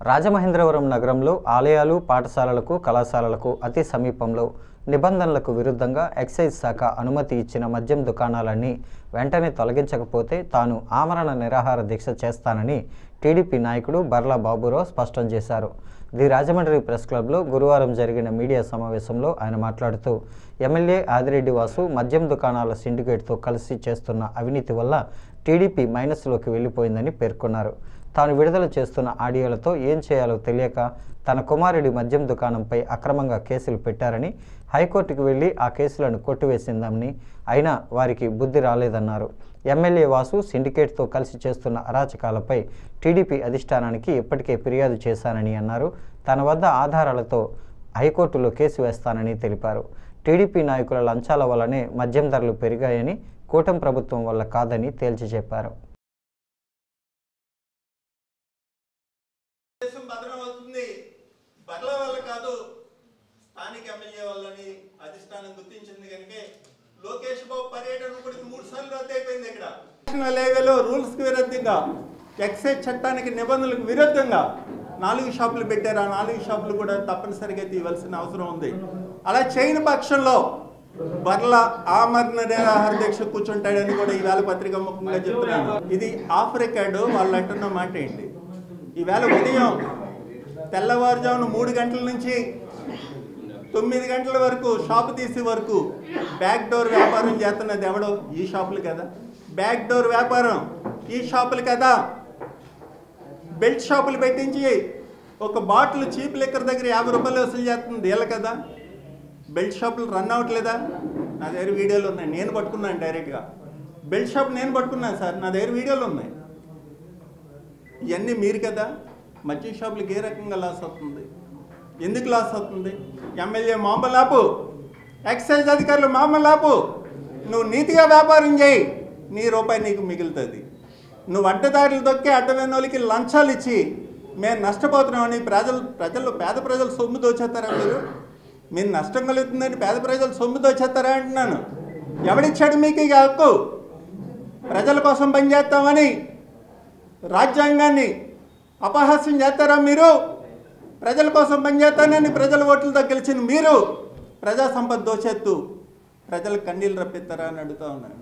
రాజమహేంద్రవరం నగరంలో ఆలయాలు, పాఠశాలలకు, కళాశాలలకు అతి సమీపంలో నిబంధనలకు విరుద్ధంగా ఎక్సైజ్ శాఖ అనుమతి ఇచ్చిన మద్యం దుకాణాలన్నీ వెంటనే తొలగించకపోతే తాను ఆమరణ నిరాహార దీక్ష చేస్తానని టీడీపీ నాయకుడు బర్లా బాబురావు స్పష్టం చేశారు. ది రాజమండ్రి ప్రెస్ క్లబ్లో గురువారం జరిగిన మీడియా సమావేశంలో ఆయన మాట్లాడుతూ ఎమ్మెల్యే ఆదిరెడ్డి వాసు మద్యం దుకాణాల సిండికేట్తో కలిసి చేస్తున్న అవినీతి వల్ల టీడీపీ మైనస్లోకి వెళ్ళిపోయిందని పేర్కొన్నారు. తాను విడుదల చేస్తున్న ఆడియోలతో ఏం చేయాలో తెలియక తన కుమారుడి మద్యం దుకాణంపై అక్రమంగా కేసులు పెట్టారని, హైకోర్టుకు వెళ్లి ఆ కేసులను కొట్టివేసిందని, అయినా వారికి బుద్ధి రాలేదన్నారు. ఎమ్మెల్యే వాసు సిండికేట్తో కలిసి చేస్తున్న అరాచకాలపై టీడీపీ అధిష్టానానికి ఇప్పటికే ఫిర్యాదు చేశానని అన్నారు. తన వద్ద ఆధారాలతో హైకోర్టులో కేసు వేస్తానని తెలిపారు. టీడీపీ నాయకుల లంచాల వల్లనే మద్యం ధరలు పెరిగాయని, కూటమి ప్రభుత్వం వల్ల కాదని తేల్చి చెప్పారు. బర్ల వల్ల కాదు, స్థానిక ఎమ్మెల్యే వాళ్ళని అధిష్టానం గుర్తించింది కనుక లోకేష్ బాబు పర్యటన కూడా 3 సార్లు రద్దు అయిపోయింది. ఇక్కడ నేషనల్ హైవేలో రూల్స్ కి విరుద్ధంగా, ఎక్సైజ్ చట్టానికి నిబంధనలకు విరుద్ధంగా 4 షాపులు పెట్టారు. ఆ 4 షాపులు కూడా తప్పనిసరిగా తీయవలసిన అవసరం ఉంది. అలా చేయని పక్షంలో బర్ల ఆమరణ నిరాహార దీక్ష కూర్చుంటాడని కూడా ఈవేళ పత్రికా ముఖంగా చెప్తున్నాను. ఇది ఆఫ్ రికార్డు. వాళ్ళు అంటున్న మాట ఏంటి? ఈవేళ ఉదయం తెల్లవారుజామున 3 గంటల నుంచి 9 గంటల వరకు షాపు తీసే వరకు బ్యాక్ డోర్ వ్యాపారం చేస్తున్నది ఎవడో? ఈ షాపులు కదా. బ్యాక్ డోర్ వ్యాపారం ఈ షాపులు కదా. బెల్ట్ షాపులు పెట్టించి ఒక బాటిల్ చీప్ లిక్కర్ దగ్గర 50 రూపాయలు వసూలు చేస్తుంది వీళ్ళ కదా. బెల్ట్ షాపులు రన్ అవ్వట్లేదా? నా దగ్గర వీడియోలు ఉన్నాయి. నేను పట్టుకున్నాను డైరెక్ట్గా. బెల్ట్ షాప్ నేను పట్టుకున్నాను సార్, నా దగ్గర వీడియోలు ఉన్నాయి. ఇవన్నీ మీరు కదా. మద్యం షాపులకు ఏ రకంగా లాస్ అవుతుంది? ఎందుకు లాస్ అవుతుంది? ఎమ్మెల్యే మామూలు ఆపు, ఎక్సైజ్ అధికారులు మామూలు ఆపు. నువ్వు నీతిగా వ్యాపారం చేయి, నీ రూపాయి నీకు మిగులుతుంది. నువ్వు అడ్డదారులు దొక్కి అడ్డమైన వాళ్ళకి లంచాలు ఇచ్చి మేము నష్టపోతున్నామని పేద ప్రజలు సొమ్ము దోచేస్తారా? మీరు నష్టం కలుగుతుందని పేద ప్రజలు సొమ్ము దోచేస్తారా అంటున్నాను. ఎవడిచ్చాడు మీకు ఈ హక్కు? ప్రజల కోసం పనిచేస్తామని రాజ్యాంగాన్ని అపహాస్యం చేస్తారా మీరు? ప్రజల కోసం పనిచేస్తానని ప్రజల ఓట్లతో గెలిచిన మీరు ప్రజా సంపద దోచేత్తు ప్రజలకు కన్నీళ్ళు రప్పిస్తారా అని అడుగుతా ఉన్నాను.